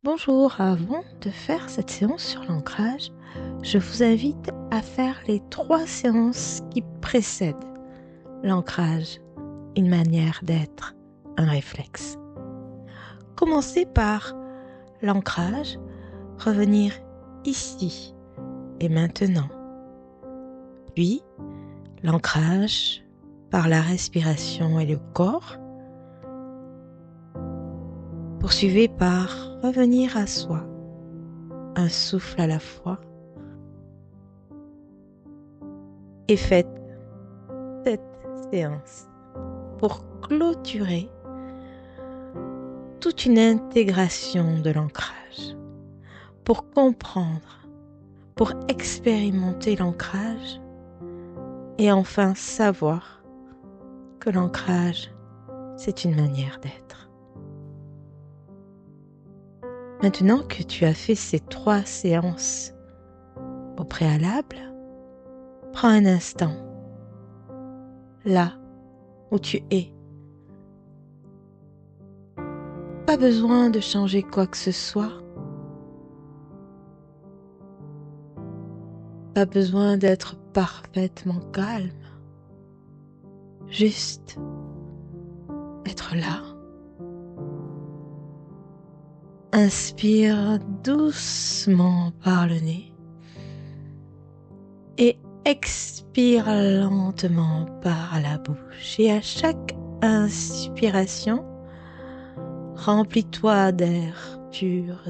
Bonjour, avant de faire cette séance sur l'ancrage, je vous invite à faire les 3 séances qui précèdent l'ancrage, une manière d'être, un réflexe. Commencez par l'ancrage, revenir ici et maintenant. Puis, l'ancrage par la respiration et le corps. Poursuivez par revenir à soi, un souffle à la fois. Et faites cette séance pour clôturer toute une intégration de l'ancrage, pour comprendre, pour expérimenter l'ancrage et enfin savoir que l'ancrage, c'est une manière d'être. Maintenant que tu as fait ces 3 séances au préalable, prends un instant, là où tu es. Pas besoin de changer quoi que ce soit. Pas besoin d'être parfaitement calme. Juste être là. Inspire doucement par le nez et expire lentement par la bouche. Et à chaque inspiration, remplis-toi d'air pur,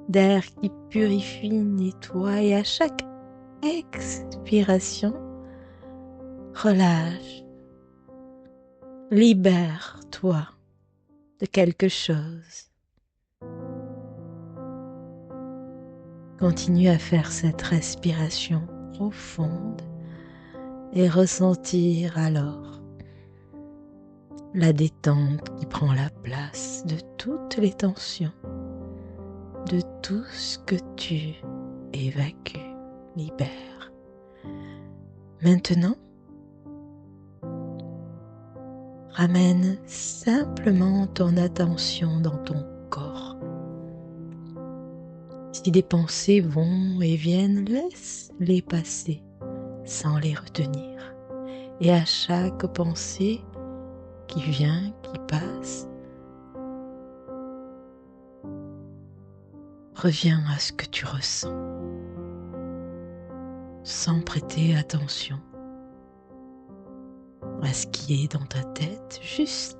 d'air qui purifie, nettoie. Et à chaque expiration, relâche, libère-toi de quelque chose. Continue à faire cette respiration profonde et ressentir alors la détente qui prend la place de toutes les tensions, de tout ce que tu évacues, libères. Maintenant, ramène simplement ton attention dans ton corps. Si des pensées vont et viennent, laisse-les passer sans les retenir. Et à chaque pensée qui vient, qui passe, reviens à ce que tu ressens, sans prêter attention à ce qui est dans ta tête, juste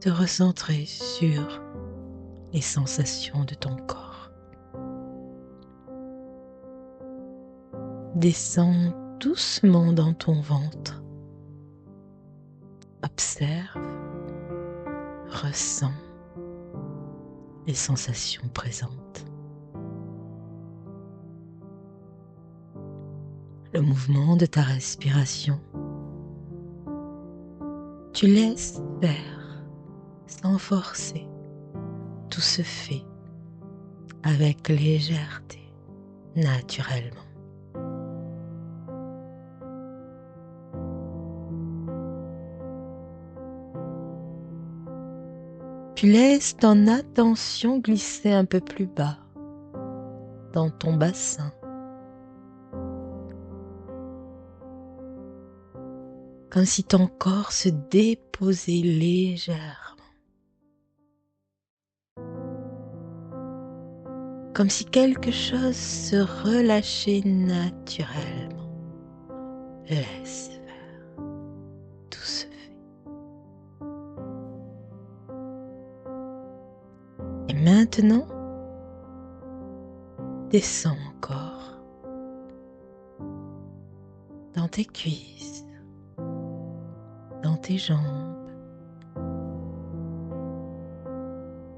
te recentrer sur les sensations de ton corps. Descends doucement dans ton ventre. Observe, ressens les sensations présentes. Le mouvement de ta respiration. Tu laisses faire, sans forcer. Tout se fait avec légèreté, naturellement. Tu laisses ton attention glisser un peu plus bas, dans ton bassin. Comme si ton corps se déposait légèrement. Comme si quelque chose se relâchait naturellement. Laisse faire, tout se fait. Et maintenant, descends encore dans tes cuisses, dans tes jambes,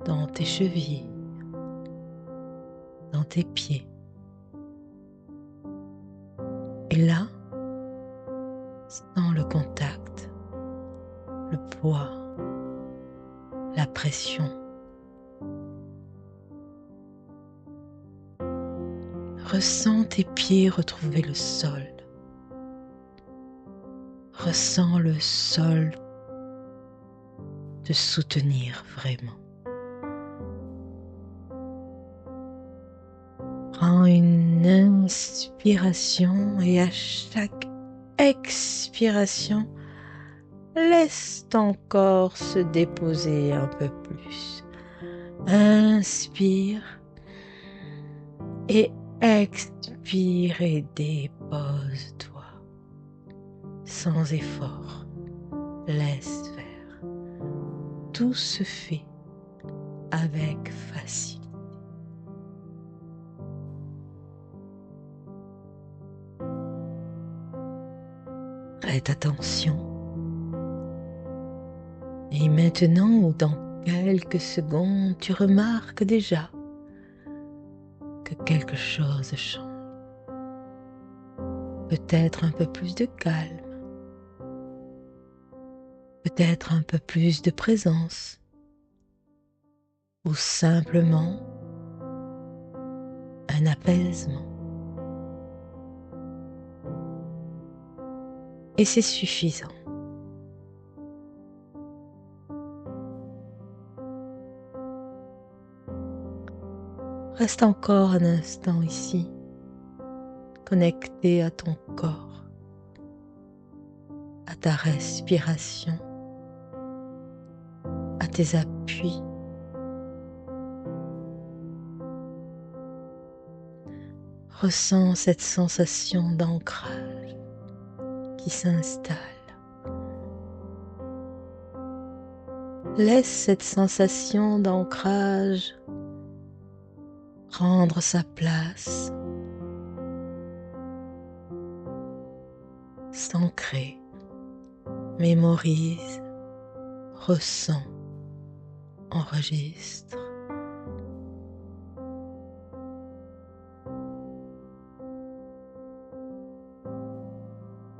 dans tes chevilles, dans tes pieds. Et là, sens le contact, le poids, la pression. Ressens tes pieds retrouver le sol. Ressens le sol te soutenir vraiment. Prends une inspiration et à chaque expiration, laisse ton corps se déposer un peu plus. Inspire et expire et dépose-toi. Sans effort, laisse faire. Tout se fait avec facilité. Prête attention. Et maintenant ou dans quelques secondes, tu remarques déjà que quelque chose change. Peut-être un peu plus de calme. Peut-être un peu plus de présence. Ou simplement un apaisement. Et c'est suffisant. Reste encore un instant ici, connecté à ton corps, à ta respiration, à tes appuis. Ressens cette sensation d'ancrage qui s'installe. Laisse cette sensation d'ancrage prendre sa place, s'ancrer, mémorise, ressent, enregistre.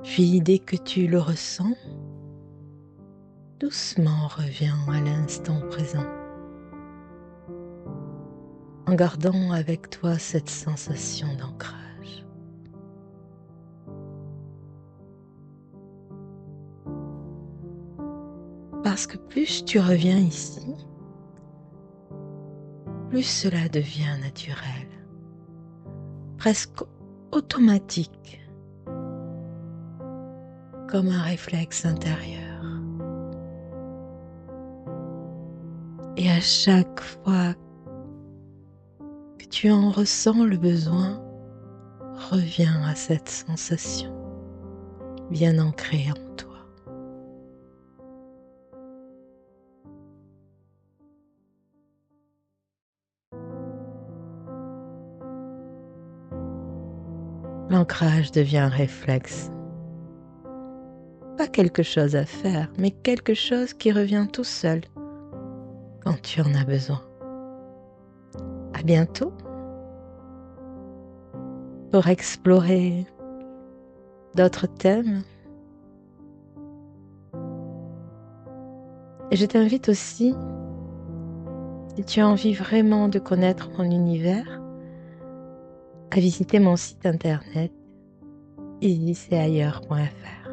Puis dès que tu le ressens, doucement reviens à l'instant présent, en gardant avec toi cette sensation d'ancrage. Parce que plus tu reviens ici, plus cela devient naturel, presque automatique, comme un réflexe intérieur. Et à chaque fois que tu en ressens le besoin, reviens à cette sensation bien ancrée en toi. L'ancrage devient un réflexe. Pas quelque chose à faire, mais quelque chose qui revient tout seul quand tu en as besoin. À bientôt pour explorer d'autres thèmes. Et je t'invite aussi, si tu as envie vraiment de connaître mon univers, à visiter mon site internet isisailleurs.fr.